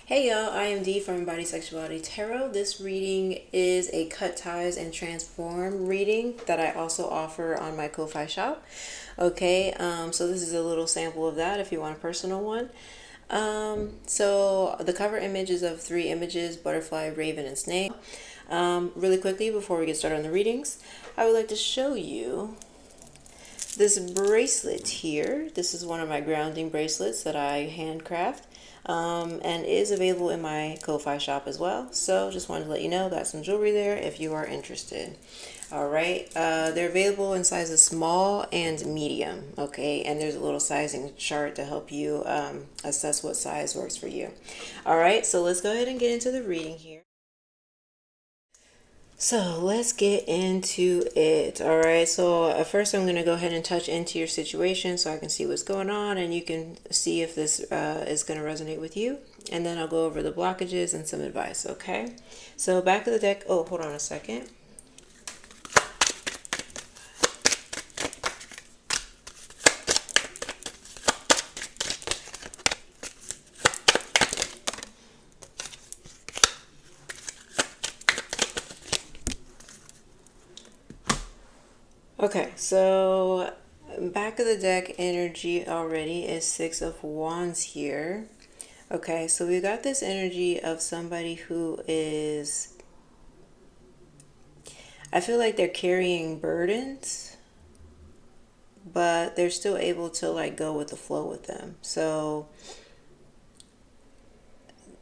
Hey y'all, I am Dee from Body Sexuality Tarot. This reading is a Cut Ties and Transform reading that I also offer on my Ko-Fi shop. Okay, so this is a little sample of that if you want a personal one. So the cover image is of three images: butterfly, raven, and snake. Really quickly before we get started on the readings, I would like to show you this bracelet here. This is one of my grounding bracelets that I handcraft, and is available in my Ko-Fi shop as well. So just wanted to let you know, got some jewelry there if you are interested. All right, they're available in sizes small and medium. Okay, and there's a little sizing chart to help you assess what size works for you. All right, so let's go ahead and get into the reading here. So let's get into it. All right. So first, I'm going to go ahead and touch into your situation so I can see what's going on and you can see if this is going to resonate with you. And then I'll go over the blockages and some advice. Okay. So back of the deck. Oh, hold on a second. Okay, so back of the deck energy already is Six of Wands here. Okay, so we got this energy of somebody who is, I feel like they're carrying burdens, but they're still able to like go with the flow with them. So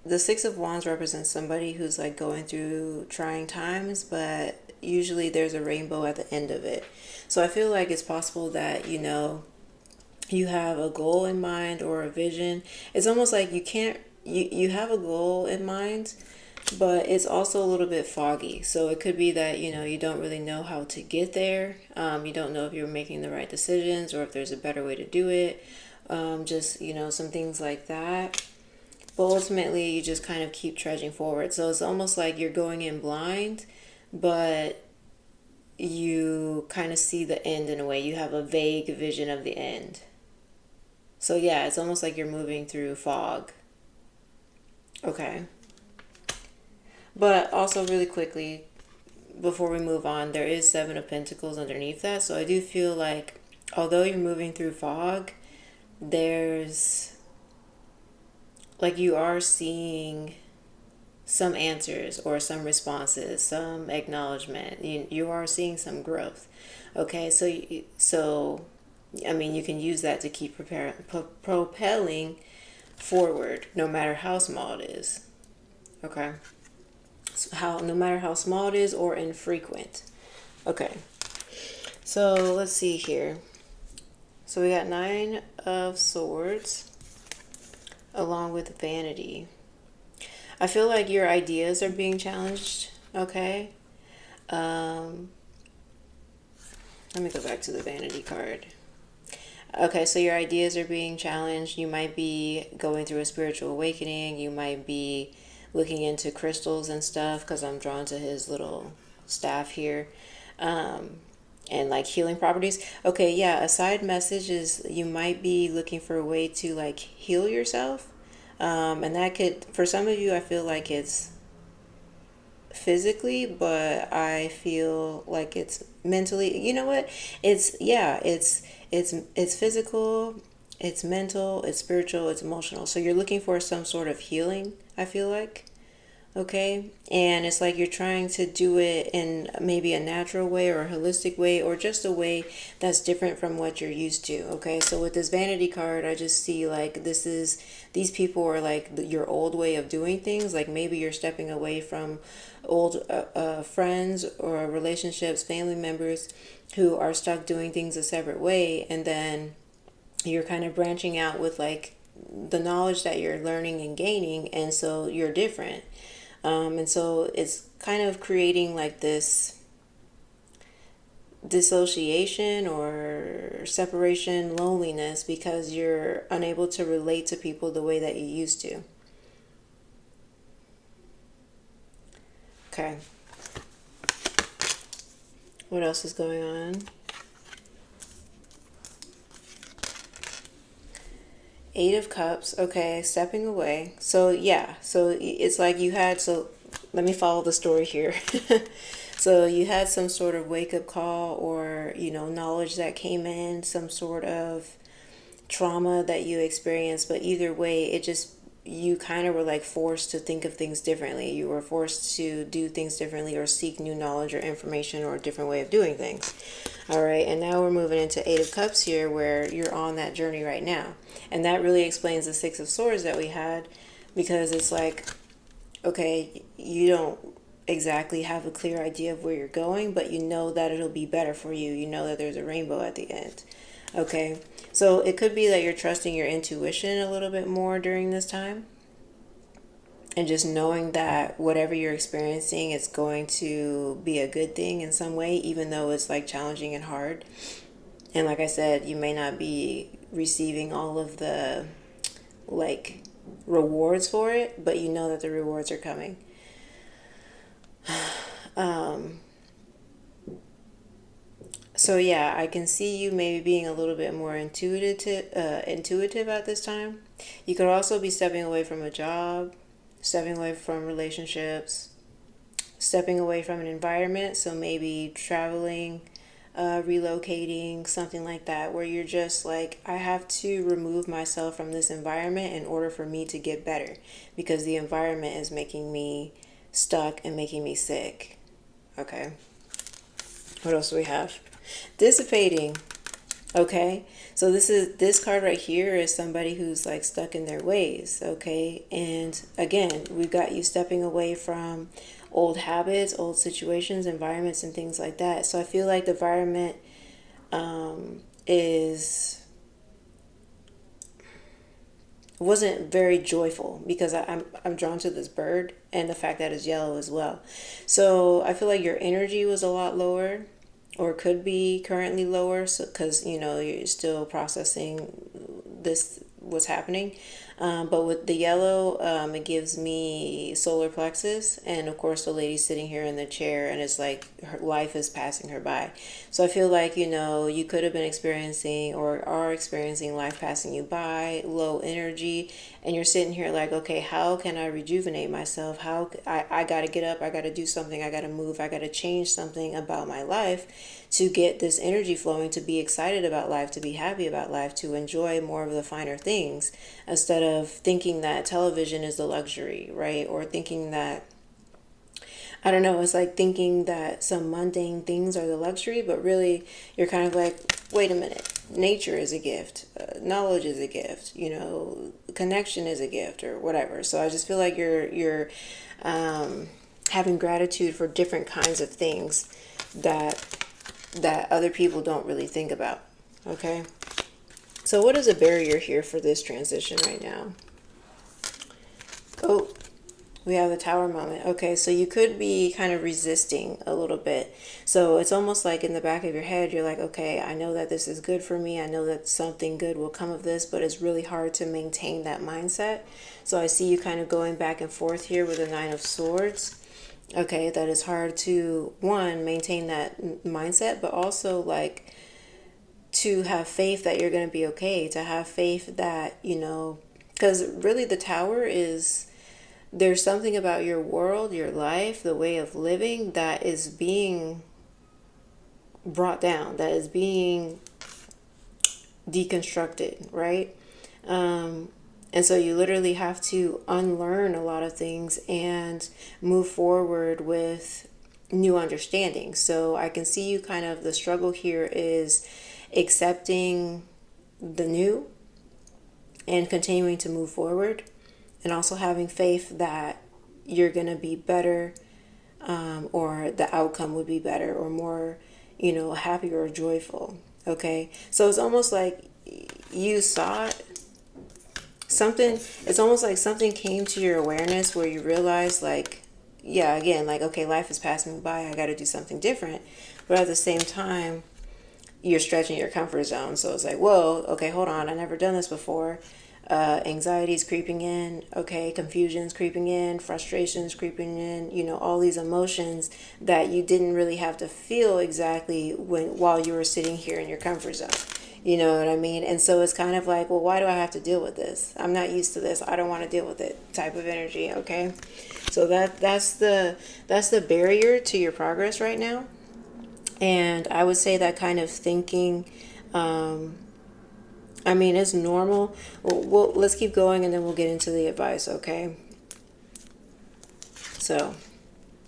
the Six of Wands represents somebody who's like going through trying times, but usually there's a rainbow at the end of it. So I feel like it's possible that, you have a goal in mind or a vision. It's almost like you have a goal in mind, but it's also a little bit foggy. So it could be that, you don't really know how to get there. You don't know if you're making the right decisions or if there's a better way to do it. Just, some things like that. But ultimately, you just kind of keep trudging forward. So it's almost like you're going in blind, but you kind of see the end in a way. You have a vague vision of the end. So yeah, it's almost like you're moving through fog. Okay. But also really quickly, before we move on, there is Seven of Pentacles underneath that. So I do feel like although you're moving through fog, there's like you are seeing some answers or some responses, some acknowledgement. You are seeing some growth. Okay, so I mean, you can use that to keep propelling forward, no matter how small it is. Okay, so no matter how small it is or infrequent. Okay, so let's see here. So we got Nine of Swords along with Vanity. I feel like your ideas are being challenged. Okay. Um, Let me go back to the Vanity card. Okay, so your ideas are being challenged. You might be going through a spiritual awakening. You might be looking into crystals and stuff because I'm drawn to his little staff here. And like healing properties. Okay, yeah, a side message is you might be looking for a way to like heal yourself. And that could, for some of you, I feel like it's physically, but I feel like it's mentally. You know what? It's physical, it's mental, it's spiritual, it's emotional. So you're looking for some sort of healing, I feel like. Okay, and it's like you're trying to do it in maybe a natural way or a holistic way or just a way that's different from what you're used to. Okay, so with this Vanity card, I just see like these people are like your old way of doing things. Like maybe you're stepping away from old friends or relationships, family members who are stuck doing things a separate way, and then you're kind of branching out with like the knowledge that you're learning and gaining, and so you're different. And so it's kind of creating like this dissociation or separation, loneliness, because you're unable to relate to people the way that you used to. Okay. What else is going on? Eight of Cups. Okay, stepping away. So yeah, so it's like you had, so let me follow the story here. So you had some sort of wake up call, or knowledge that came in, some sort of trauma that you experienced, but either way, it just, you kind of were like forced to think of things differently. You were forced to do things differently, or seek new knowledge or information, or a different way of doing things. All right, and now we're moving into Eight of Cups here, where you're on that journey right now. And that really explains the Six of Swords that we had, because it's like, okay, you don't exactly have a clear idea of where you're going, but you know that it'll be better for you. You know that there's a rainbow at the end. Okay, so it could be that you're trusting your intuition a little bit more during this time, and just knowing that whatever you're experiencing is going to be a good thing in some way, even though it's like challenging and hard. And like I said, you may not be receiving all of the like rewards for it, but you know that the rewards are coming. So yeah, I can see you maybe being a little bit more intuitive at this time. You could also be stepping away from a job, stepping away from relationships, stepping away from an environment. So maybe traveling, relocating, something like that, where you're just like, I have to remove myself from this environment in order for me to get better, because the environment is making me stuck and making me sick. Okay. What else do we have? Dissipating. Okay, so this card right here is somebody who's like stuck in their ways. Okay, and again, we've got you stepping away from old habits, old situations, environments, and things like that. So I feel like the environment is wasn't very joyful, because I'm drawn to this bird and the fact that it's yellow as well. So I feel like your energy was a lot lower, or could be currently lower, so because you're still processing this, what's happening. But with the yellow, it gives me solar plexus, and of course the lady sitting here in the chair, and it's like her life is passing her by. So I feel like you could have been experiencing, or are experiencing, life passing you by, low energy, and you're sitting here like, okay, how can I rejuvenate myself? How I got to get up, I got to do something, I got to move, I got to change something about my life to get this energy flowing, to be excited about life, to be happy about life, to enjoy more of the finer things, instead of thinking that television is the luxury, right? Or thinking that, I don't know, it's like thinking that some mundane things are the luxury, but really you're kind of like, wait a minute, nature is a gift, knowledge is a gift, connection is a gift, or whatever. So I just feel like you're having gratitude for different kinds of things that other people don't really think about. Okay, so what is a barrier here for this transition right now? Oh, we have the Tower moment. Okay, so you could be kind of resisting a little bit. So it's almost like in the back of your head, you're like, okay, I know that this is good for me, I know that something good will come of this, but it's really hard to maintain that mindset. So I see you kind of going back and forth here with the Nine of Swords. Okay, that is hard to, one, maintain that mindset, but also like to have faith that you're going to be okay, to have faith that, because really the Tower is, there's something about your world, your life, the way of living that is being brought down, that is being deconstructed, right? And so you literally have to unlearn a lot of things and move forward with new understanding. So I can see you kind of, the struggle here is accepting the new and continuing to move forward, and also having faith that you're going to be better, or the outcome would be better, or more, happy or joyful. Okay. So it's almost like you saw it. It's almost like something came to your awareness where you realize, like, yeah, again, like, okay, life is passing me by, I got to do something different. But at the same time, you're stretching your comfort zone. So it's like, whoa, okay, hold on, I never done this before. Anxiety's creeping in, okay, confusion's creeping in, frustration's creeping in, all these emotions that you didn't really have to feel exactly while you were sitting here in your comfort zone. You know what I mean? And so it's kind of like, well, why do I have to deal with this? I'm not used to this. I don't want to deal with it type of energy, okay? So that's the barrier to your progress right now. And I would say that kind of thinking, um, I mean, it's normal. Let's keep going and then we'll get into the advice, okay? So,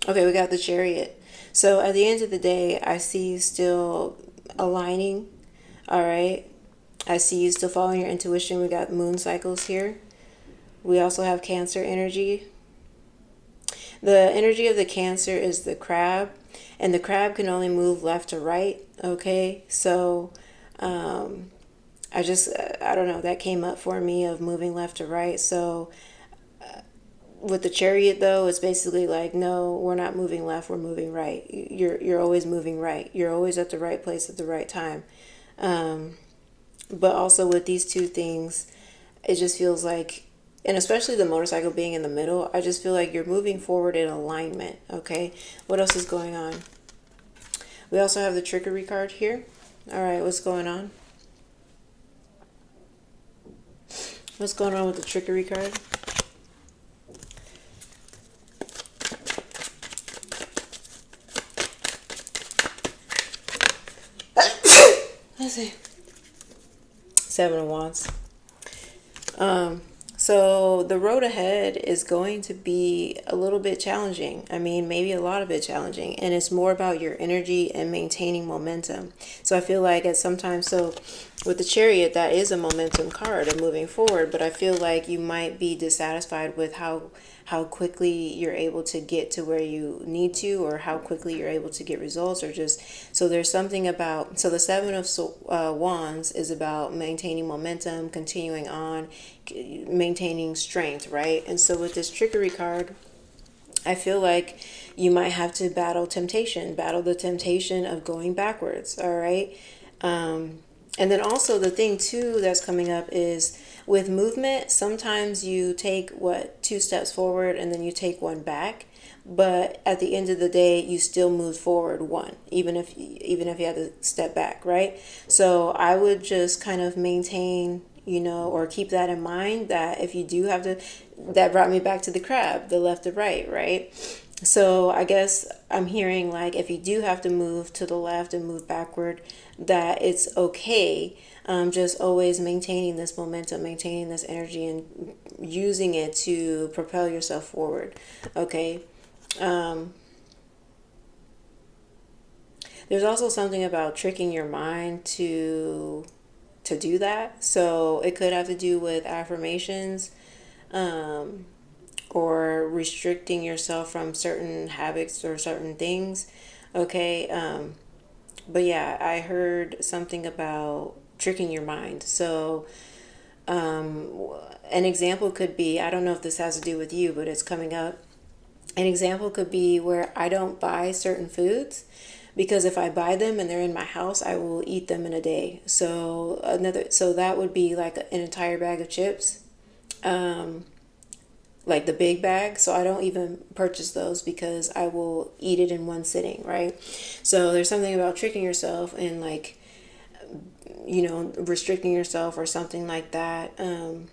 okay, we got the Chariot. So at the end of the day, I see you still aligning, all right? I see you still following your intuition. We got moon cycles here. We also have Cancer energy. The energy of the Cancer is the crab, and the crab can only move left to right, okay? So, um, I don't know, that came up for me of moving left to right. So, with the Chariot though, it's basically like, no, we're not moving left, we're moving right. You're always moving right. You're always at the right place at the right time. Um, but also with these two things, it just feels like, and especially the motorcycle being in the middle, I just feel like you're moving forward in alignment, okay? What else is going on? We also have the trickery card here. All right, what's going on? What's going on with the trickery card? Let's see. Seven of Wands. Um, so the road ahead is going to be a little bit challenging. I mean, maybe a lot of it challenging, and it's more about your energy and maintaining momentum. So I feel like at sometimes, so with the Chariot, that is a momentum card of moving forward, but I feel like you might be dissatisfied with how quickly you're able to get to where you need to, or how quickly you're able to get results, or just, so there's something about, so the Seven of Wands is about maintaining momentum, continuing on, maintaining strength, right? And so with this trickery card, I feel like you might have to battle temptation, battle the temptation of going backwards, all right? And then also the thing too that's coming up is with movement, sometimes you take two steps forward and then you take one back, but at the end of the day, you still move forward one, even if you had to step back, right? So I would just kind of maintain, or keep that in mind, that if you do have to, that brought me back to the crab, the left to right, right? So I guess I'm hearing like if you do have to move to the left and move backward, that it's okay. Just always maintaining this momentum, maintaining this energy, and using it to propel yourself forward. Okay. Um, there's also something about tricking your mind to do that. So it could have to do with affirmations, um, or restricting yourself from certain habits or certain things. Okay. But yeah, I heard something about tricking your mind. So, um, an example could be, I don't know if this has to do with you, but it's coming up. An example could be where I don't buy certain foods because if I buy them and they're in my house, I will eat them in a day. So that would be like an entire bag of chips. Um, like the big bag. So I don't even purchase those because I will eat it in one sitting, right? So there's something about tricking yourself and like, restricting yourself or something like that. I'm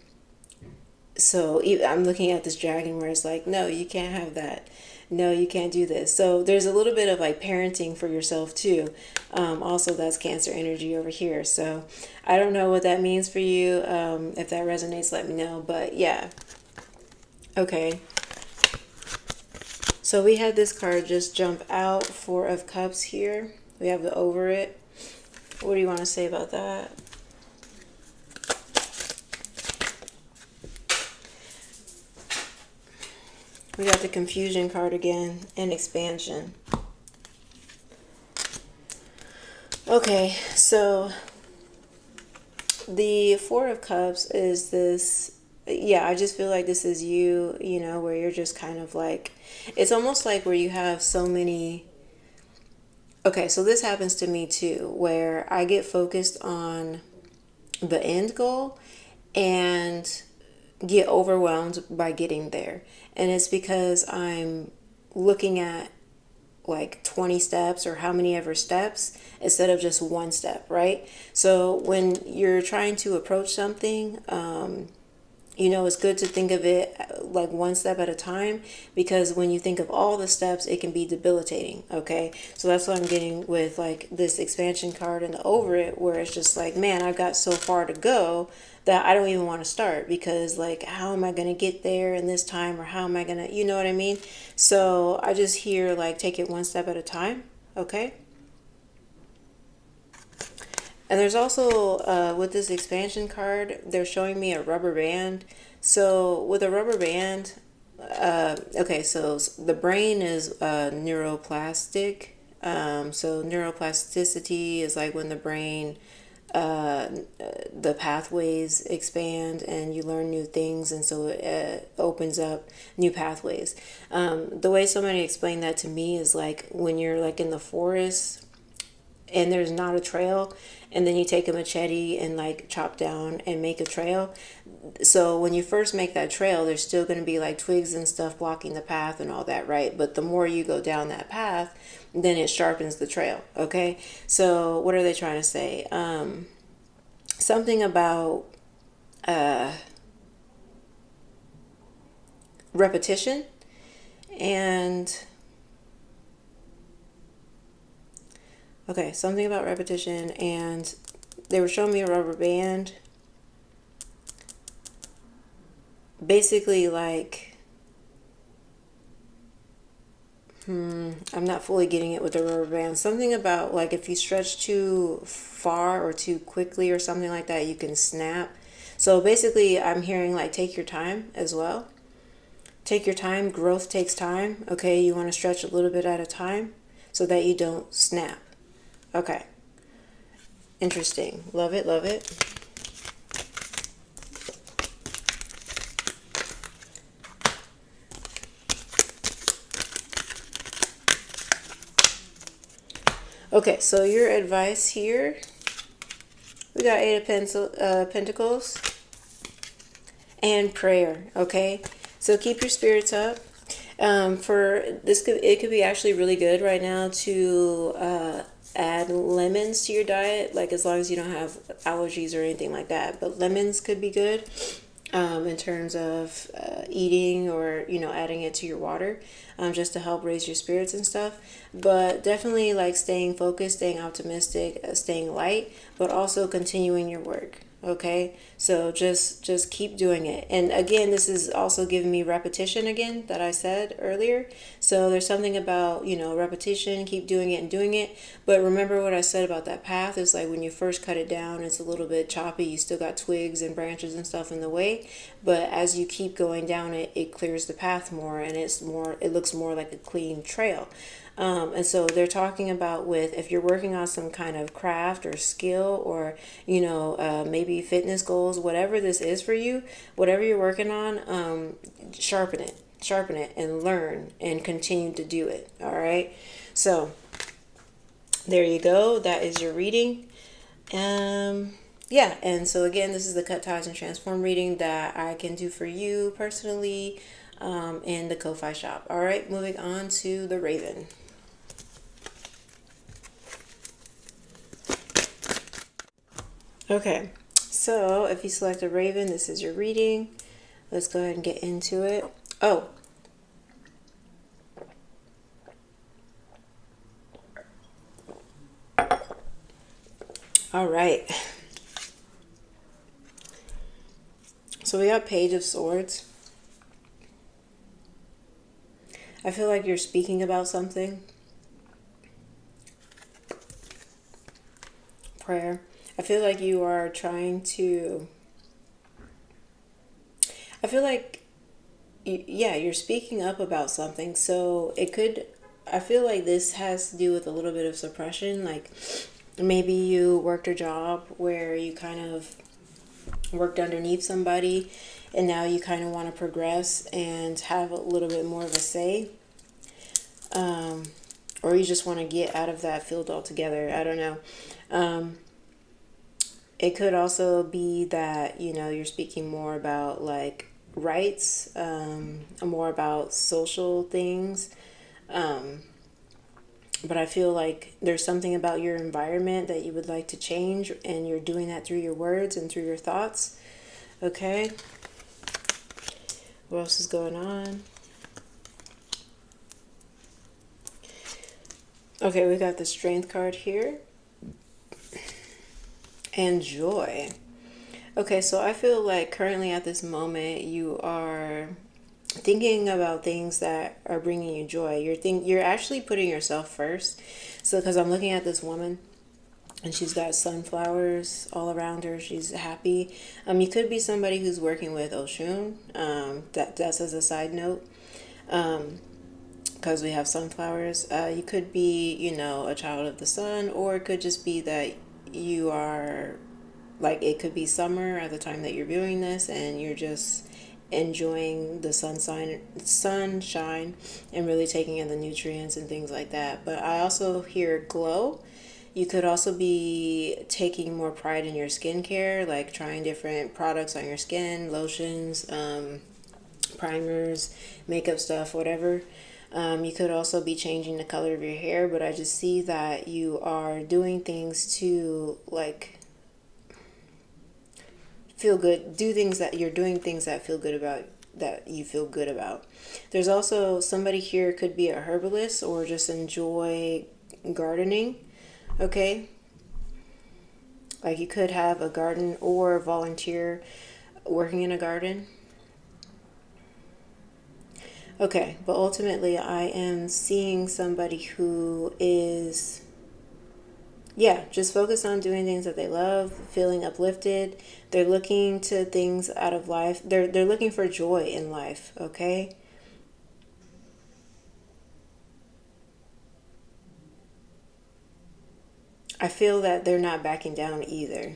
looking at this dragon where it's like, no, you can't have that. No, you can't do this. So there's a little bit of like parenting for yourself too. Also, that's Cancer energy over here. So I don't know what that means for you. If that resonates, let me know. But yeah. Okay. So we had this card just jump out, Four of Cups here. We have the over it. What do you want to say about that? We got the Confusion card again and Expansion. Okay, so the Four of Cups is this, yeah, I just feel like this is you, where you're just kind of like, it's almost like where you have so many. Okay, so this happens to me too, where I get focused on the end goal and get overwhelmed by getting there. And it's because I'm looking at like 20 steps or how many ever steps instead of just one step, right? So when you're trying to approach something, it's good to think of it like one step at a time, because when you think of all the steps, it can be debilitating. Okay. So that's what I'm getting with like this expansion card and the over it, where it's just like, man, I've got so far to go that I don't even want to start, because like, how am I going to get there in this time? Or how am I going to, you know what I mean? So I just hear like, take it one step at a time. Okay. And there's also, with this expansion card, they're showing me a rubber band. So with a rubber band, okay, so the brain is neuroplastic. So neuroplasticity is like when the brain, the pathways expand and you learn new things, and so it opens up new pathways. The way somebody explained that to me is like when you're like in the forest and there's not a trail, and then you take a machete and like chop down and make a trail. So when you first make that trail, there's still going to be like twigs and stuff blocking the path and all that, right? But the more you go down that path, then it sharpens the trail. Okay. So what are they trying to say? Something about repetition, and okay, something about repetition, and they were showing me a rubber band. Basically, like, I'm not fully getting it with the rubber band. Something about like if you stretch too far or too quickly or something like that, you can snap. So basically, I'm hearing like take your time as well. Take your time. Growth takes time. Okay, you want to stretch a little bit at a time so that you don't snap. Okay. Interesting. Love it, love it. Okay, so your advice here, we got Eight of Pentacles and prayer. Okay, so keep your spirits up. For this, it could be actually really good right now to add lemons to your diet, like as long as you don't have allergies or anything like that. But lemons could be good in terms of eating, or adding it to your water, just to help raise your spirits and stuff. But definitely like staying focused, staying optimistic, staying light, but also continuing your work. Okay, so just keep doing it. And again, this is also giving me repetition again that I said earlier. So there's something about repetition, keep doing it and doing it. But remember what I said about that path is like when you first cut it down, it's a little bit choppy, you still got twigs and branches and stuff in the way, but as you keep going down it, it clears the path more, and it looks more like a clean trail. And so they're talking about with if you're working on some kind of craft or skill, or maybe fitness goals, whatever this is for you, whatever you're working on, sharpen it and learn and continue to do it. All right, so there you go, that is your reading. Yeah, and so again, this is the Cut Ties and Transform reading that I can do for you personally in the Ko-Fi shop. All right, moving on to the Raven. Okay, so if you select a Raven, this is your reading. Let's go ahead and get into it. Oh, all right. So we got Page of Swords. I feel like you're speaking about something. Prayer. I feel like you are trying to... I feel like, yeah, you're speaking up about something. So it could... I feel like this has to do with a little bit of suppression. Like maybe you worked a job where you kind of worked underneath somebody, and now you kind of want to progress and have a little bit more of a say, or you just want to get out of that field altogether. I don't know. It could also be that you're speaking more about like rights, more about social things. but I feel like there's something about your environment that you would like to change, and you're doing that through your words and through your thoughts. Okay. What else is going on? Okay, we got the Strength card here. And Joy. Okay, so I feel like currently at this moment you are thinking about things that are bringing you joy. You're actually putting yourself first. So because I'm looking at this woman and she's got sunflowers all around her. She's happy. You could be somebody who's working with Oshun. That's as a side note. Because we have sunflowers. You could be, a child of the sun, or it could just be that you are, like, it could be summer at the time that you're viewing this, and you're just enjoying the sunshine and really taking in the nutrients and things like that. But I also hear glow. You could also be taking more pride in your skincare, like trying different products on your skin, lotions, primers, makeup stuff, whatever. You could also be changing the color of your hair, but I just see that you are doing things to, like, feel good. You're doing things that feel good about, that you feel good about. There's also somebody here, could be a herbalist or just enjoy gardening. Okay. Like, you could have a garden or volunteer working in a garden. Okay, but ultimately I am seeing somebody who is, yeah, just focused on doing things that they love, feeling uplifted. They're looking to things out of life. They're looking for joy in life, okay? I feel that they're not backing down either.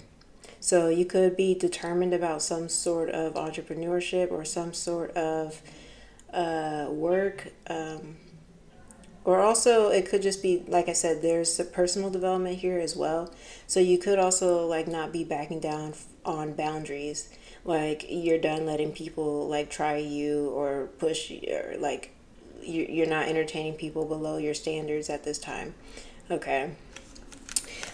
So you could be determined about some sort of entrepreneurship or some sort of work. Or also, it could just be, like I said, there's a personal development here as well. So you could also, like, not be backing down on boundaries. Like, you're done letting people, like, try you or push you, or, like, you're not entertaining people below your standards at this time. Okay.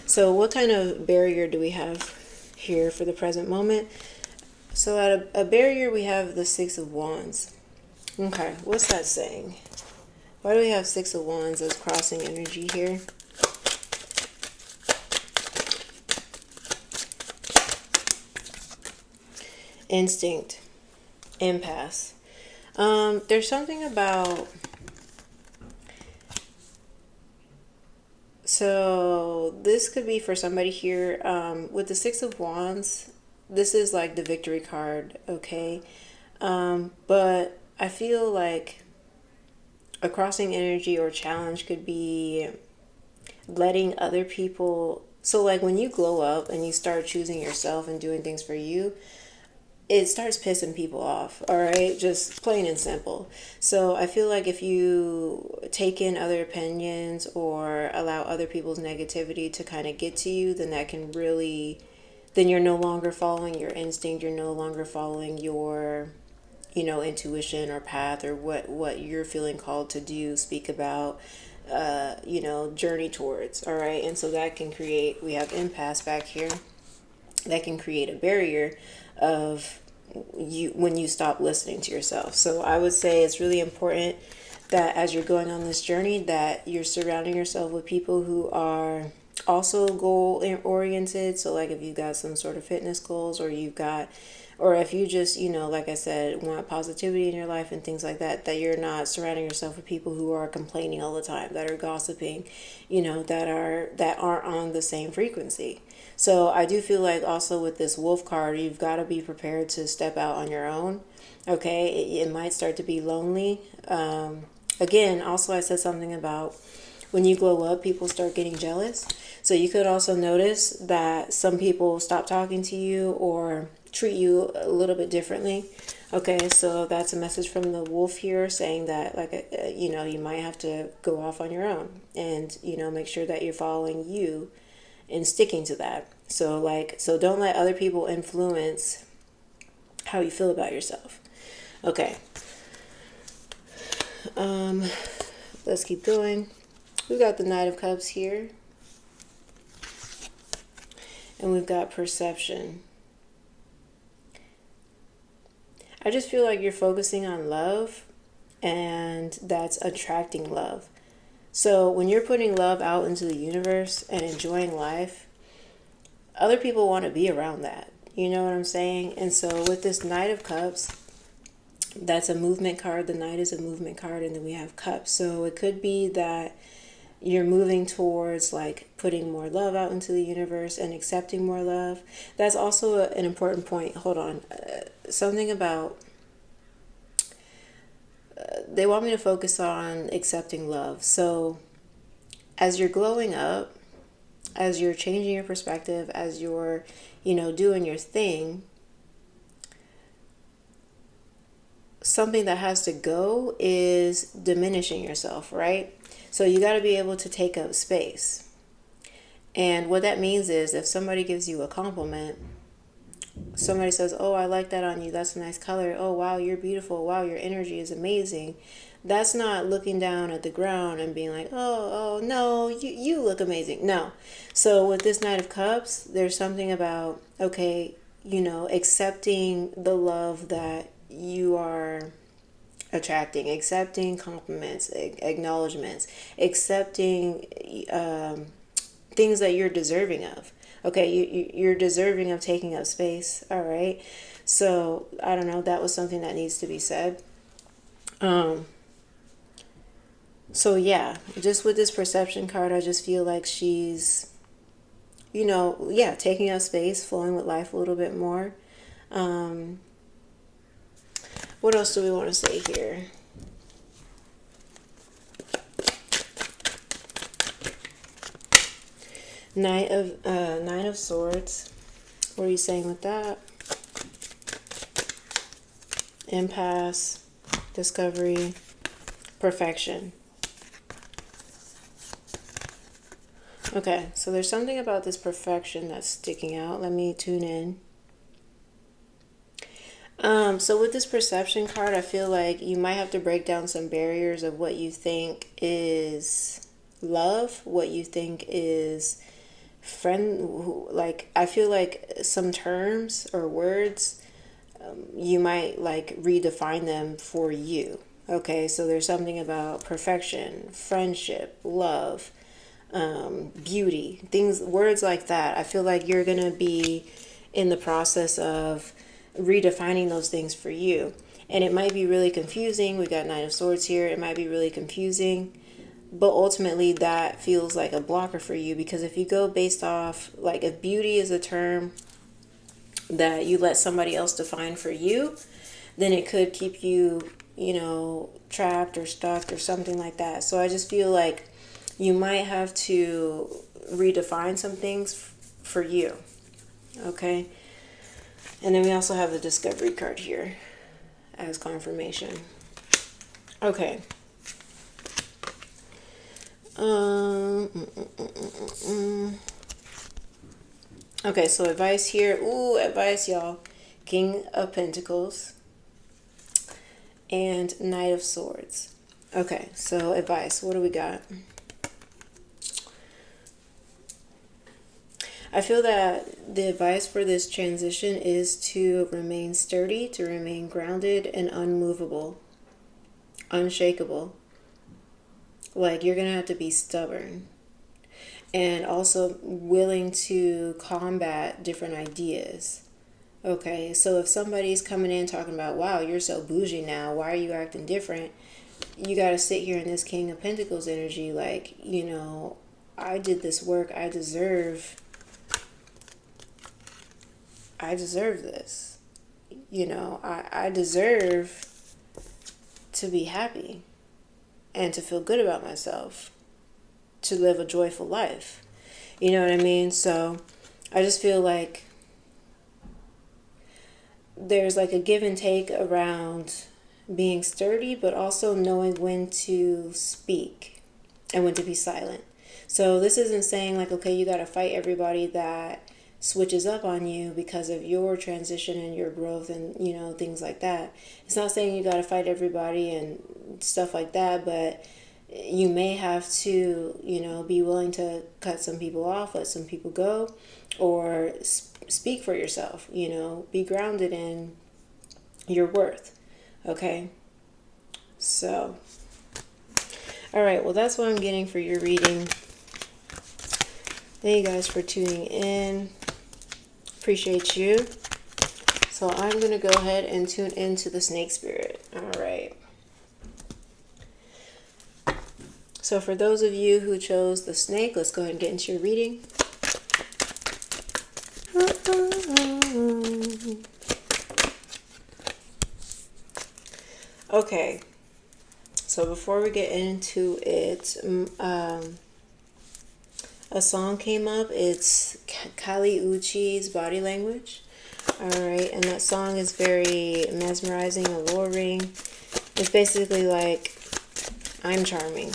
So what kind of barrier do we have here for the present moment? So at a barrier, we have the Six of Wands. Okay, what's that saying? Why do we have Six of Wands as crossing energy here? Instinct. Impasse. There's something about... So this could be for somebody here. With the Six of Wands, this is like the victory card, okay? But I feel like a crossing energy or challenge could be letting other people... So, like, when you glow up and you start choosing yourself and doing things for you, it starts pissing people off, all right? Just plain and simple. So I feel like if you take in other opinions or allow other people's negativity to kind of get to you, then that can really... Then you're no longer following your instinct. You're no longer following your, intuition or path, or what you're feeling called to do, speak about, journey towards, all right? And so that can create... We have impasse back here. That can create a barrier of you when you stop listening to yourself. So I would say it's really important that as you're going on this journey, that you're surrounding yourself with people who are also goal oriented. So, like, if you've got some sort of fitness goals, or if you just, like I said, want positivity in your life and things like that, that you're not surrounding yourself with people who are complaining all the time, that are gossiping, that aren't on the same frequency. So I do feel like also with this Wolf card, you've got to be prepared to step out on your own. Okay, it might start to be lonely. Again, also I said something about when you glow up, people start getting jealous. So you could also notice that some people stop talking to you or treat you a little bit differently. Okay, so that's a message from the Wolf here, saying that, like, you might have to go off on your own and, make sure that you're following you and sticking to that. So don't let other people influence how you feel about yourself. Okay. Let's keep going. We've got the Knight of Cups here. And we've got perception. I just feel like you're focusing on love, and that's attracting love. So when you're putting love out into the universe and enjoying life, other people want to be around that. You know what I'm saying? And so with this Knight of Cups, that's a movement card. The Knight is a movement card, and then we have Cups. So it could be that you're moving towards like putting more love out into the universe and accepting more love. That's also an important point. Hold on. Something about they want me to focus on accepting love. So as you're glowing up, as you're changing your perspective, as you're, doing your thing, something that has to go is diminishing yourself, right? So you got to be able to take up space. And what that means is if somebody gives you a compliment, somebody says, "Oh, I like that on you. That's a nice color. Oh, wow, you're beautiful. Wow, your energy is amazing." That's not looking down at the ground and being like, "Oh, no, you look amazing." No. So with this Knight of Cups, there's something about, okay, accepting the love that you are attracting, accepting compliments, acknowledgments, accepting things that you're deserving of. Okay, you're deserving of taking up space. All right. So I don't know. That was something that needs to be said. So yeah, just with this perception card, I just feel like she's, taking up space, flowing with life a little bit more. What else do we want to say here? Nine of Swords. What are you saying with that? Impasse, discovery, perfection. Okay, so there's something about this perfection that's sticking out. Let me tune in. So with this perception card, I feel like you might have to break down some barriers of what you think is love, what you think is friend. Like, I feel like some terms or words, you might like redefine them for you. Okay, so there's something about perfection, friendship, love, beauty, things, words like that. I feel like you're gonna be in the process of redefining those things for you. And it might be really confusing. We got Knight of Swords here. It might be really confusing. But ultimately, that feels like a blocker for you, because if you go based off, like, if beauty is a term that you let somebody else define for you, then it could keep you, trapped or stuck or something like that. So I just feel like you might have to redefine some things for you. Okay? And then we also have the discovery card here as confirmation. Okay. Okay, so advice here. Ooh, advice, y'all. King of Pentacles and Knight of Swords. Okay, so advice. What do we got? I feel that the advice for this transition is to remain sturdy, to remain grounded and unmovable, unshakable. Like, you're going to have to be stubborn and also willing to combat different ideas. Okay, so if somebody's coming in talking about, wow, you're so bougie now, why are you acting different? You got to sit here in this King of Pentacles energy like, I did this work, I deserve this. I deserve to be happy and to feel good about myself, to live a joyful life. You know what I mean? So I just feel like there's like a give and take around being sturdy, but also knowing when to speak and when to be silent. So this isn't saying like, okay, you got to fight everybody that switches up on you because of your transition and your growth and, things like that. It's not saying you got to fight everybody and stuff like that, but you may have to, be willing to cut some people off, let some people go, or speak for yourself, be grounded in your worth. Okay? So, all right, well, that's what I'm getting for your reading. Thank you guys for tuning in. Appreciate you. So I'm going to go ahead and tune into the snake spirit. All right. So for those of you who chose the snake, let's go ahead and get into your reading. Okay. So before we get into it, a song came up. It's Kali Uchis Body Language. All right. And that song is very mesmerizing, alluring. It's basically like, I'm charming.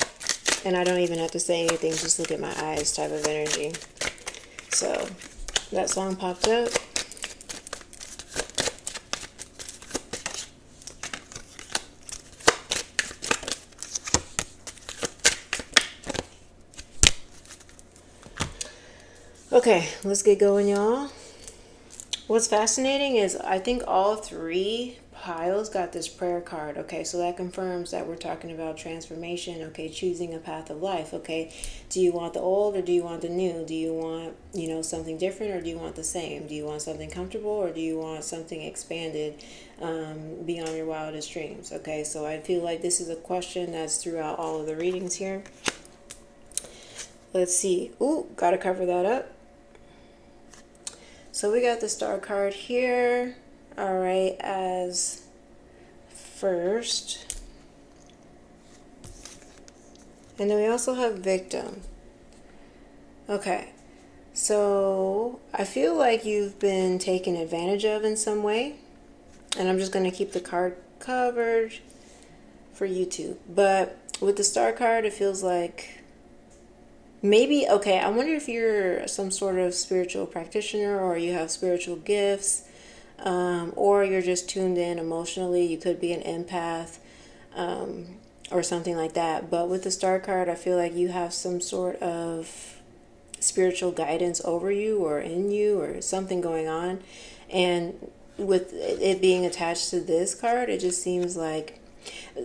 And I don't even have to say anything, just look at my eyes type of energy. So that song popped up. Okay, let's get going, y'all. What's fascinating is I think all three piles got this prayer card. Okay, so that confirms that we're talking about transformation. Okay, choosing a path of life. Okay, do you want the old or do you want the new? Do you want, something different or do you want the same? Do you want something comfortable or do you want something expanded beyond your wildest dreams? Okay, so I feel like this is a question that's throughout all of the readings here. Let's see. Ooh, gotta cover that up. So we got the star card here, all right, as first. And then we also have victim. Okay, so I feel like you've been taken advantage of in some way. And I'm just going to keep the card covered for YouTube. But with the star card, it feels like maybe, okay, I wonder if you're some sort of spiritual practitioner or you have spiritual gifts, or you're just tuned in emotionally. You could be an empath or something like that. But with the star card, I feel like you have some sort of spiritual guidance over you or in you or something going on. And with it being attached to this card, it just seems like,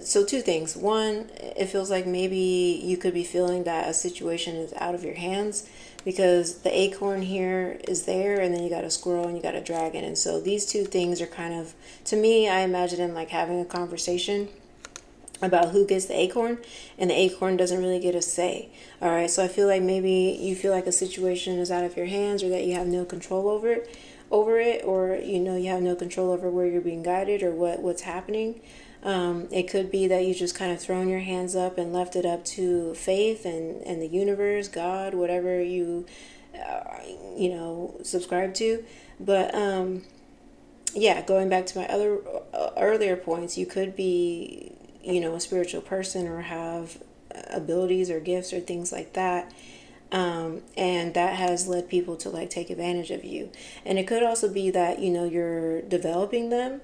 so two things. One, it feels like maybe you could be feeling that a situation is out of your hands because the acorn here is there and then you got a squirrel and you got a dragon. And so these two things are kind of, to me, I imagine them like having a conversation about who gets the acorn, and the acorn doesn't really get a say. All right, so I feel like maybe you feel like a situation is out of your hands or that you have no control over it, or you have no control over where you're being guided or what's happening. It could be that you just kind of thrown your hands up and left it up to faith and the universe, God, whatever you, subscribe to. But yeah, going back to my other earlier points, you could be, a spiritual person or have abilities or gifts or things like that. And that has led people to like take advantage of you. And it could also be that, you're developing them.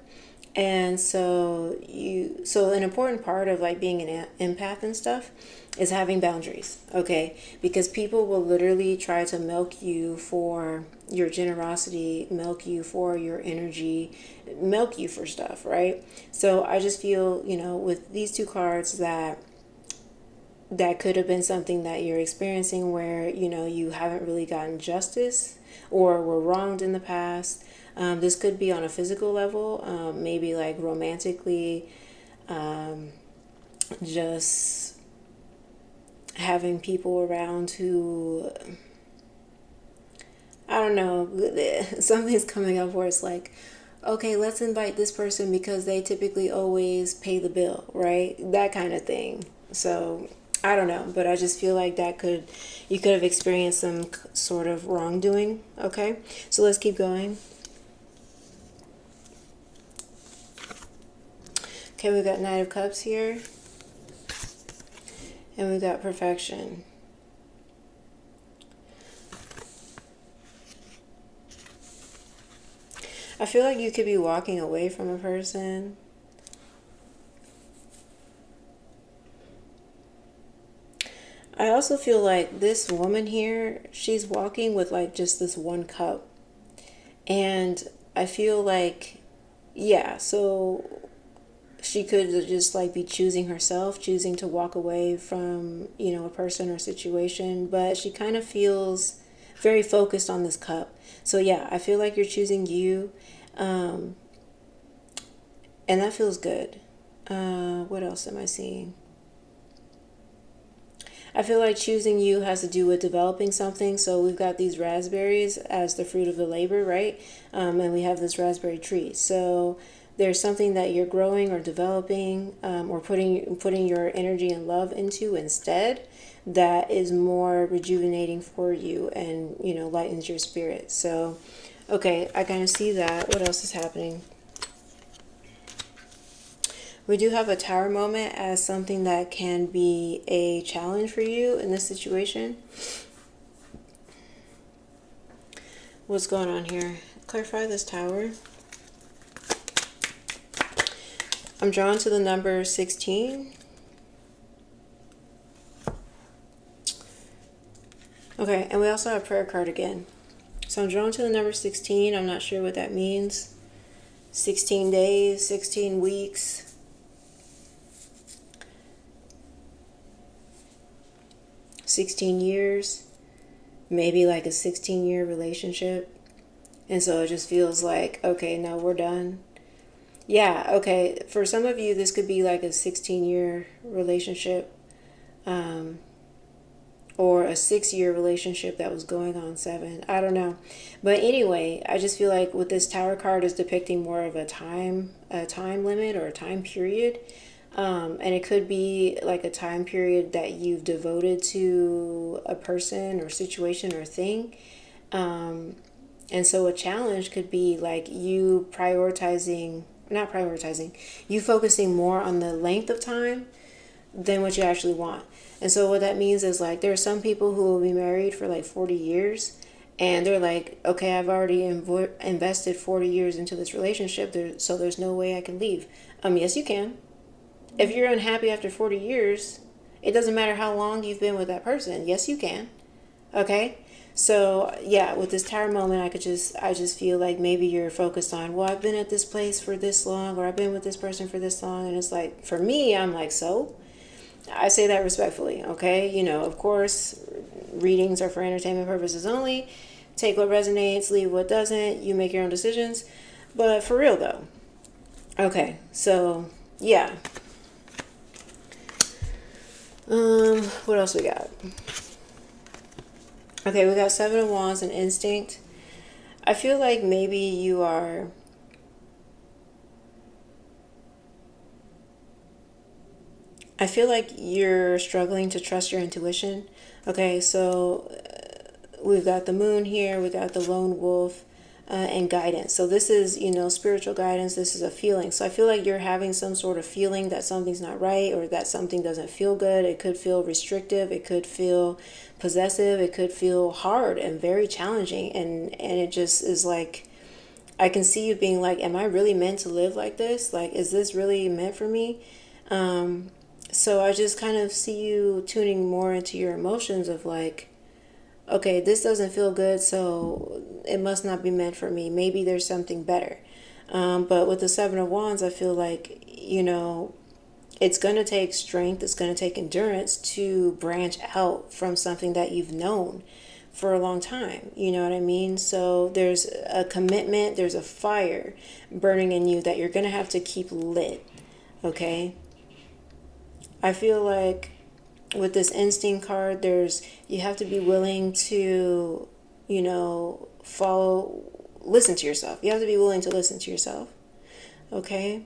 And so an important part of like being an empath and stuff is having boundaries, okay? Because people will literally try to milk you for your generosity, milk you for your energy, milk you for stuff, right? So I just feel, with these two cards that could have been something that you're experiencing where, you haven't really gotten justice or were wronged in the past. This could be on a physical level, maybe like romantically, just having people around who, I don't know, something's coming up where it's like, okay, let's invite this person because they typically always pay the bill, right? That kind of thing. So I don't know, but I just feel like you could have experienced some sort of wrongdoing. Okay, so let's keep going. Okay, we've got Knight of Cups here. And we've got perfection. I feel like you could be walking away from a person. I also feel like this woman here, she's walking with like just this one cup. And I feel like, yeah, so she could just like be choosing herself, choosing to walk away from, a person or situation, but she kind of feels very focused on this cup. So yeah, I feel like you're choosing you, um, and that feels good. What else am I seeing? I feel like choosing you has to do with developing something. So we've got these raspberries as the fruit of the labor, right? And we have this raspberry tree. So there's something that you're growing or developing, or putting your energy and love into instead, that is more rejuvenating for you and lightens your spirit. So okay, I kind of see that. What else is happening? We do have a tower moment as something that can be a challenge for you in this situation. What's going on here? Clarify this tower. I'm drawn to the number 16. Okay, and we also have prayer card again. So I'm drawn to the number 16. I'm not sure what that means. 16 days, 16 weeks. 16 years, maybe like a 16-year relationship. And so it just feels like, okay, no, we're done. Yeah, okay. For some of you, this could be like a 16-year relationship, or a 6-year relationship that was going on 7. I don't know. But anyway, I just feel like with this tower card is depicting more of a time limit or a time period. And it could be like a time period that you've devoted to a person or situation or thing. And so a challenge could be like you not prioritizing, you focusing more on the length of time than what you actually want. And so what that means is like there are some people who will be married for like 40 years and they're like, okay, I've already invested 40 years into this relationship, so there's no way I can leave. Yes, you can. If you're unhappy after 40 years, it doesn't matter how long you've been with that person. Yes, you can. Okay? So, yeah, with this tower moment, I just feel like maybe you're focused on, well, I've been at this place for this long, or I've been with this person for this long. And it's like, for me, I'm like, so? I say that respectfully, okay? Of course, readings are for entertainment purposes only. Take what resonates, leave what doesn't. You make your own decisions. But for real, though. Okay, so, yeah. What else we got? Okay, we got 7 of Wands and instinct. I feel like maybe you are... I feel like you're struggling to trust your intuition. Okay, so we've got the moon here, we got the lone wolf, and guidance. So this is, spiritual guidance. This is a feeling. So I feel like you're having some sort of feeling that something's not right or that something doesn't feel good. It could feel restrictive. It could feel possessive. It could feel hard and very challenging. And it just is like, I can see you being like, am I really meant to live like this? Like, is this really meant for me? So I just kind of see you tuning more into your emotions of like, okay, this doesn't feel good, so it must not be meant for me. Maybe there's something better. But with the 7 of Wands, I feel like, it's going to take strength, it's going to take endurance to branch out from something that you've known for a long time. You know what I mean? So there's a commitment, there's a fire burning in you that you're going to have to keep lit, okay? I feel like with this instinct card, you have to be willing to, listen to yourself. You have to be willing to listen to yourself. Okay?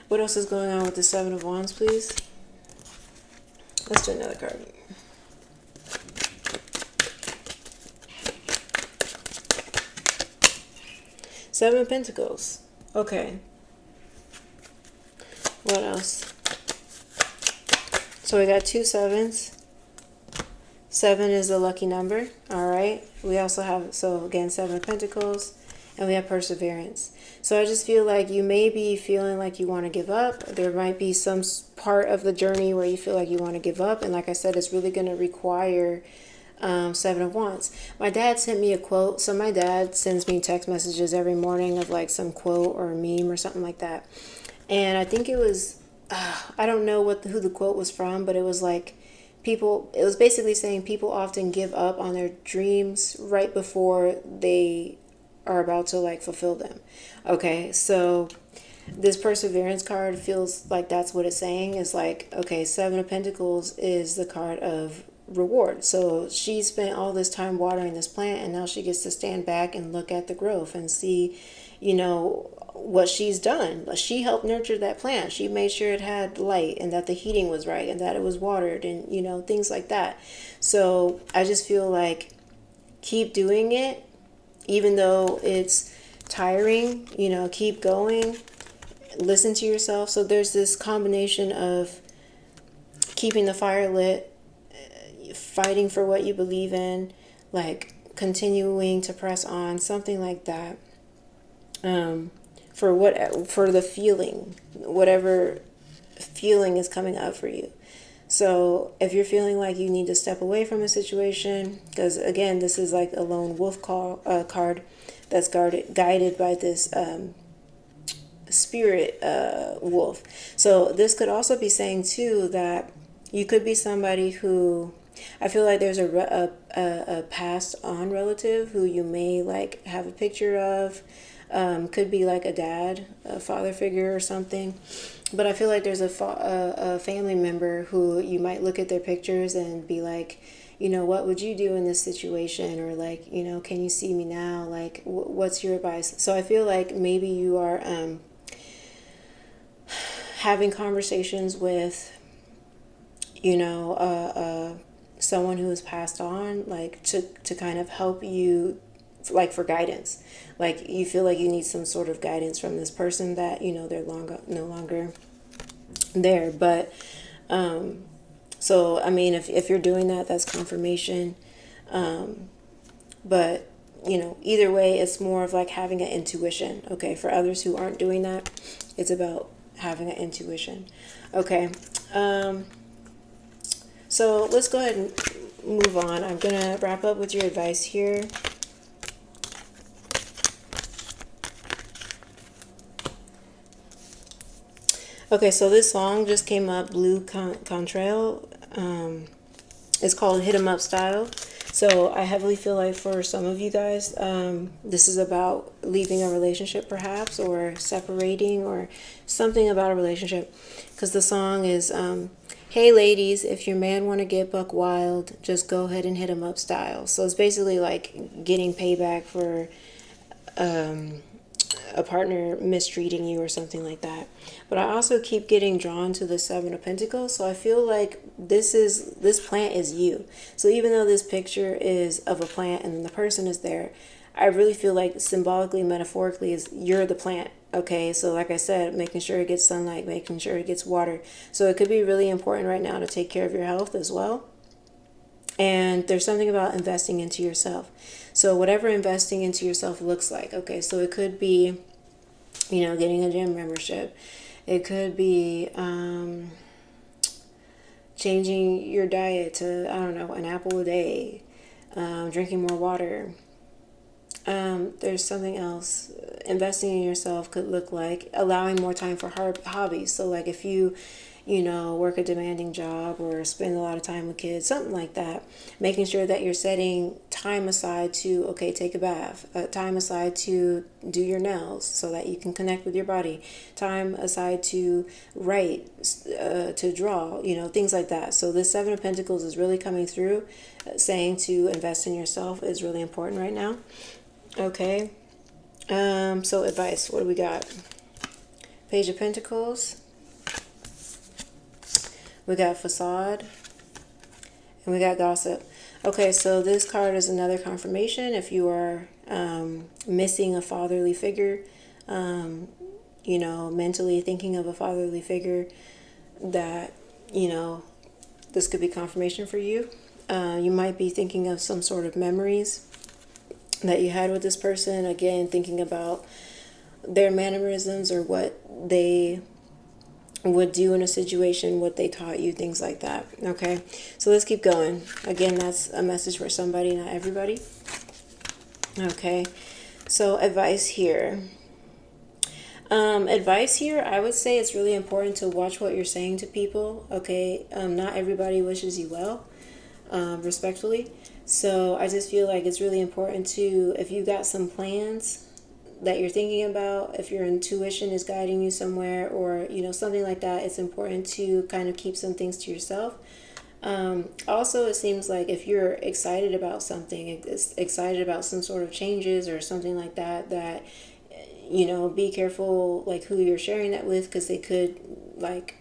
What else is going on with the 7 of Wands, please? Let's do another card. Seven of Pentacles. Okay. What else? So we got 2 7s. 7 is a lucky number. All right. We also have, so again, 7 of Pentacles. And we have perseverance. So I just feel like you may be feeling like you want to give up. There might be some part of the journey where you feel like you want to give up. And like I said, it's really going to require Seven of Wands. My dad sent me a quote. So my dad sends me text messages every morning of like some quote or a meme or something like that. And I think it was, I don't know who the quote was from, but it was like, it was basically saying people often give up on their dreams right before they are about to like fulfill them. Okay, so this perseverance card feels like that's what it's saying, is like, okay, Seven of Pentacles is the card of reward. So she spent all this time watering this plant, and now she gets to stand back and look at the growth and see, what she's done. She helped nurture that plant. She made sure it had light and that the heating was right and that it was watered and, things like that. So I just feel like keep doing it, even though it's tiring, keep going, listen to yourself. So there's this combination of keeping the fire lit, fighting for what you believe in, like continuing to press on, something like that. For the feeling, whatever feeling is coming up for you. So if you're feeling like you need to step away from a situation, because again, this is like a lone wolf card that's guided by this spirit wolf. So this could also be saying too that you could be somebody who, I feel like there's a passed on relative who you may like have a picture of. Could be like a dad, a father figure or something. But I feel like there's a family member who you might look at their pictures and be like, what would you do in this situation? Or like, can you see me now? Like, what's your advice? So I feel like maybe you are having conversations with, someone who has passed on, like to kind of help you, like for guidance. Like you feel like you need some sort of guidance from this person that they're no longer there. But so I mean, if you're doing that, that's confirmation. But either way, it's more of like having an intuition. Okay, for others who aren't doing that, it's about having an intuition. Okay, so let's go ahead and move on. I'm gonna wrap up with your advice here. Okay, so this song just came up, Blue Contrail. It's called Hit 'Em Up Style. So I heavily feel like for some of you guys, this is about leaving a relationship perhaps, or separating, or something about a relationship. Because the song is, hey ladies, if your man want to get buck wild, just go ahead and hit him up style. So it's basically like getting payback for a partner mistreating you or something like that. But I also keep getting drawn to the Seven of Pentacles. So I feel like this plant is you. So even though this picture is of a plant and the person is there, I really feel like symbolically, metaphorically, is you're the plant. Okay, so like I said, making sure it gets sunlight, making sure it gets water. So it could be really important right now to take care of your health as well. And there's something about investing into yourself. So whatever investing into yourself looks like. Okay, so it could be, getting a gym membership. It could be changing your diet to, I don't know, an apple a day, drinking more water. There's something else. Investing in yourself could look like allowing more time for hobbies. So like if you work a demanding job or spend a lot of time with kids, something like that, making sure that you're setting time aside to, okay, take a bath, time aside to do your nails so that you can connect with your body, time aside to write, to draw, things like that. So this Seven of Pentacles is really coming through, saying to invest in yourself is really important right now. Okay. So advice, what do we got? Page of Pentacles. We got Facade. And we got Gossip. Okay, so this card is another confirmation. If you are missing a fatherly figure, mentally thinking of a fatherly figure, that, this could be confirmation for you. You might be thinking of some sort of memories that you had with this person. Again, thinking about their mannerisms or what they would do in a situation, what they taught you, things like that. Okay, so let's keep going. Again, that's a message for somebody, not everybody. Okay, so advice here. Advice here, I would say it's really important to watch what you're saying to people. Okay, not everybody wishes you well, respectfully. So I just feel like it's really important to, if you got some plans that you're thinking about, if your intuition is guiding you somewhere, or something like that, it's important to kind of keep some things to yourself. Also, it seems like if you're excited about something, excited about some sort of changes or something like that, be careful like who you're sharing that with, because they could like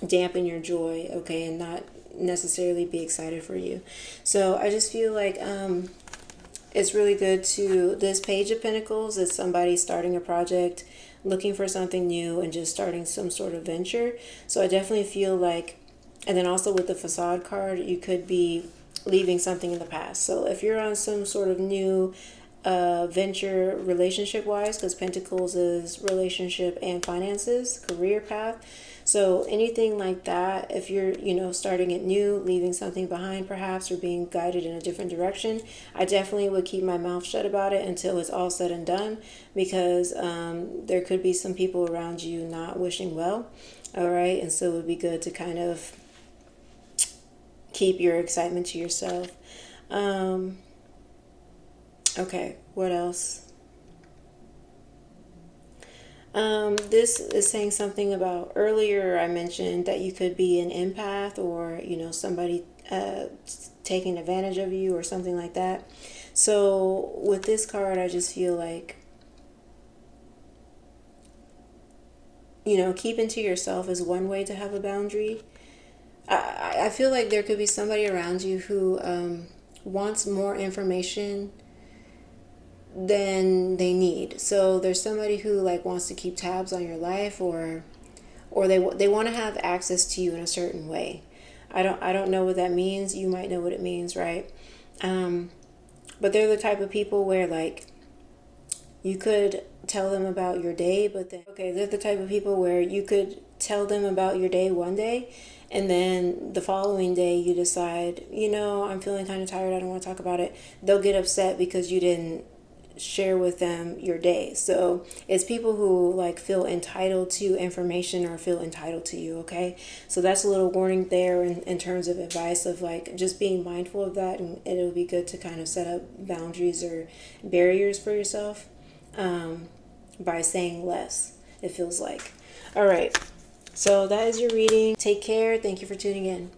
dampen your joy, okay, and not necessarily be excited for you. So I just feel like it's really good to, this Page of Pentacles is somebody starting a project, looking for something new, and just starting some sort of venture. So I definitely feel like, and then also with the Facade card, you could be leaving something in the past. So if you're on some sort of new venture relationship wise, because Pentacles is relationship and finances, career path. So anything like that, if you're, starting it new, leaving something behind perhaps, or being guided in a different direction, I definitely would keep my mouth shut about it until it's all said and done, because there could be some people around you not wishing well. All right. And so it would be good to kind of keep your excitement to yourself. Okay, what else? This is saying something about, earlier I mentioned that you could be an empath, or somebody taking advantage of you or something like that. So with this card, I just feel like, keeping to yourself is one way to have a boundary. I feel like there could be somebody around you who wants more information than they need. So there's somebody who like wants to keep tabs on your life, or they want to have access to you in a certain way. I don't know what that means. You might know what it means, right? But they're the type of people where like you could tell them about your day, but then, okay, they're the type of people where you could tell them about your day one day, and then the following day you decide, I'm feeling kind of tired, I don't want to talk about it. They'll get upset because you didn't share with them your day. So it's people who like feel entitled to information or feel entitled to you. Okay, so that's a little warning there in terms of advice of like just being mindful of that, and it'll be good to kind of set up boundaries or barriers for yourself by saying less, it feels like. All right, so that is your reading. Take care. Thank you for tuning in.